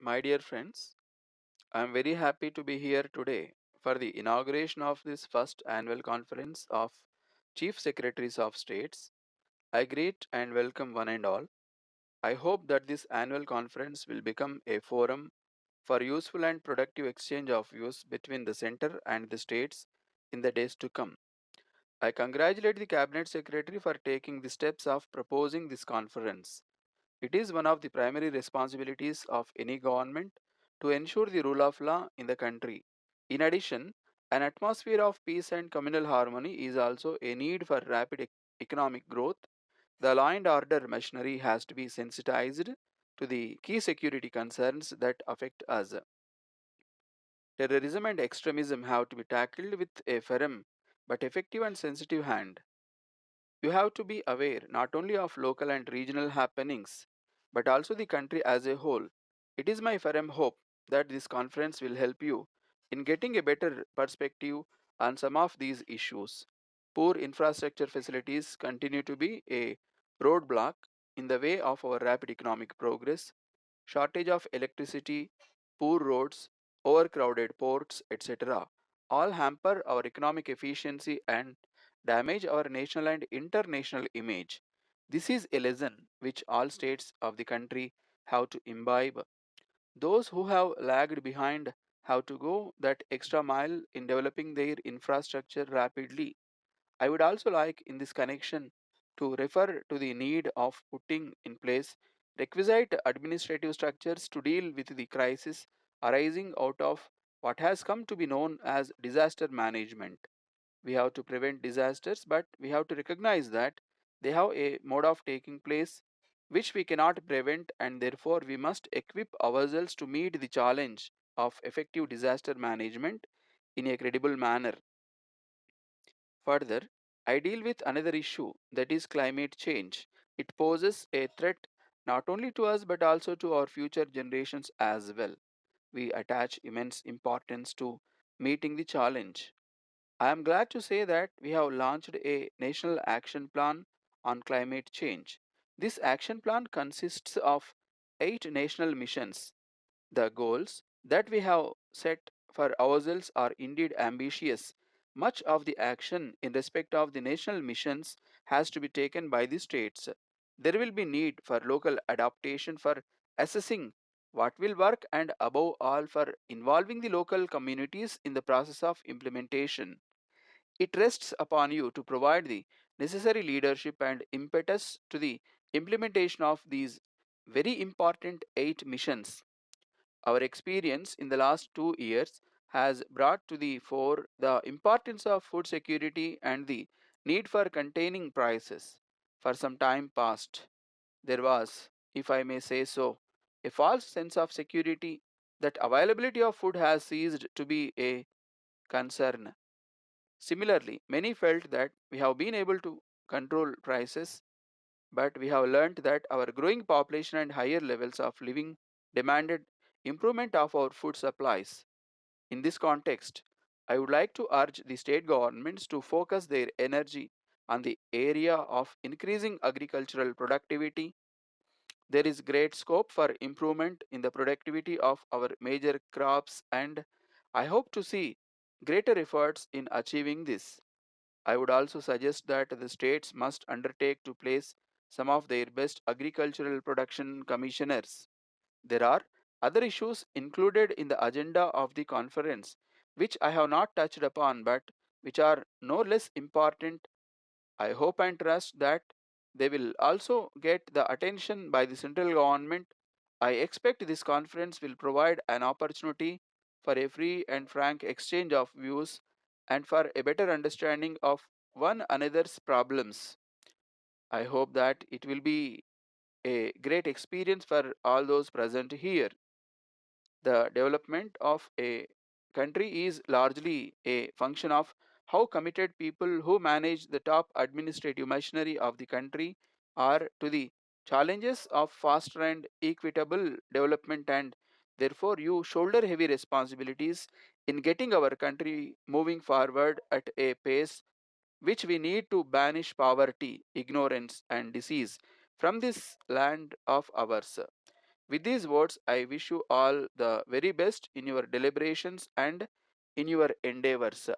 My dear friends, I am very happy to be here today for the inauguration of this first annual conference of Chief Secretaries of States. I greet and welcome one and all. I hope that this annual conference will become a forum for useful and productive exchange of views between the center and the states in the days to come. I congratulate the Cabinet Secretary for taking the steps of proposing this conference. It is one of the primary responsibilities of any government to ensure the rule of law in the country. In addition, an atmosphere of peace and communal harmony is also a need for rapid economic growth. The law and order machinery has to be sensitized to the key security concerns that affect us. Terrorism and extremism have to be tackled with a firm but effective and sensitive hand. You have to be aware not only of local and regional happenings, but also the country as a whole. It is my firm hope that this conference will help you in getting a better perspective on some of these issues. Poor infrastructure facilities continue to be a roadblock in the way of our rapid economic progress. Shortage of electricity, poor roads, overcrowded ports, etc., all hamper our economic efficiency and damage our national and international image. This is a lesson which all states of the country have to imbibe. Those who have lagged behind have to go that extra mile in developing their infrastructure rapidly. I would also like in this connection to refer to the need of putting in place requisite administrative structures to deal with the crisis arising out of what has come to be known as disaster management. We have to prevent disasters, but we have to recognize that they have a mode of taking place which we cannot prevent, and therefore we must equip ourselves to meet the challenge of effective disaster management in a credible manner. Further, I deal with another issue, that is climate change. It poses a threat not only to us but also to our future generations as well. We attach immense importance to meeting the challenge. I am glad to say that we have launched a national action plan on climate change. This action plan consists of 8 national missions. The goals that we have set for ourselves are indeed ambitious. Much of the action in respect of the national missions has to be taken by the states. There will be need for local adaptation for assessing what will work and above all for involving the local communities in the process of implementation. It rests upon you to provide the necessary leadership and impetus to the implementation of these very important 8 missions. Our experience in the last 2 years has brought to the fore the importance of food security and the need for containing prices. For some time past, there was, if I may say so, a false sense of security that availability of food has ceased to be a concern. Similarly, many felt that we have been able to control prices, but we have learned that our growing population and higher levels of living demanded improvement of our food supplies. In this context, I would like to urge the state governments to focus their energy on the area of increasing agricultural productivity. There is great scope for improvement in the productivity of our major crops, and I hope to see greater efforts in achieving this. I would also suggest that the states must undertake to place some of their best agricultural production commissioners. There are other issues included in the agenda of the conference which I have not touched upon but which are no less important. I hope and trust that they will also get the attention by the central government. I expect this conference will provide an opportunity for a free and frank exchange of views and for a better understanding of one another's problems. I hope that it will be a great experience for all those present here. The development of a country is largely a function of how committed people who manage the top administrative machinery of the country are to the challenges of faster and equitable development, and therefore you shoulder heavy responsibilities in getting our country moving forward at a pace which we need to banish poverty, ignorance and disease from this land of ours. With these words, I wish you all the very best in your deliberations and in your endeavors.